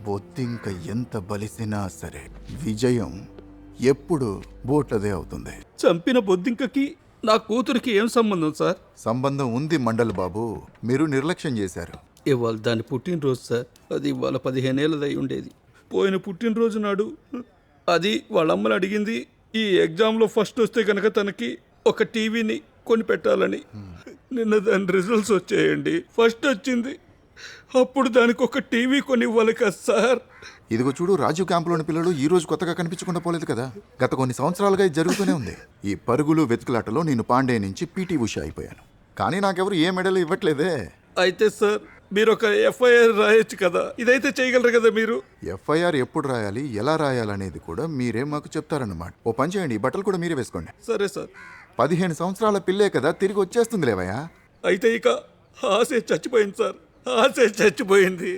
బొత్తింక ఎంత బలిసినా సరే విజయం ఎప్పుడు బోట్లదే అవుతుంది. చంపిన బొద్దింకకి నా కూతురికి ఏం సంబంధం సార్? సంబంధం ఉంది మండల్ బాబు, మీరు నిర్లక్ష్యం చేశారు. ఇవాళ దాని పుట్టినరోజు సార్. అది ఇవాళ 15 ఏళ్ళదై ఉండేది. పోయిన పుట్టినరోజు నాడు అది వాళ్ళ అమ్మని అడిగింది ఈ ఎగ్జామ్లో ఫస్ట్ వస్తే కనుక తనకి ఒక టీవీని కొని పెట్టాలని. నిన్న దాని రిజల్ట్స్ వచ్చాయండి, ఫస్ట్ వచ్చింది. అప్పుడు దానికి ఒక టీవీ కొని ఇవ్వాలి కదా సార్. ఇదిగో చూడు, రాజీవ్ క్యాంపులోని పిల్లలు ఈ రోజు కొత్తగా కనిపించకుండా పోలేదు కదా. గత కొన్ని సంవత్సరాలుగా ఇది జరుగుతూనే ఉంది. ఈ పరుగులు వెతుకులాటలో నేను పాండే నుంచి పీటీ ఉషా అయిపోయాను, కానీ నాకెవరు ఏ మెడల్ ఇవ్వట్లేదే. అయితే సార్ మీరు ఒక ఎఫ్ఐఆర్ రాయొచ్చు కదా, ఇదైతే చేయగలరు కదా మీరు. ఎఫ్ఐఆర్ ఎప్పుడు రాయాలి, ఎలా రాయాలనేది కూడా మీరే మాకు చెప్తారన్నమాట. ఓ పని చేయండి, ఈ బట్టలు కూడా మీరే వేసుకోండి. సరే సార్. 15 సంవత్సరాల పిల్లే కదా, తిరిగి వచ్చేస్తుంది లేవయ్యా. అయితే ఇక ఆశ చచ్చిపోయింది సార్, ఆశ చచ్చిపోయింది.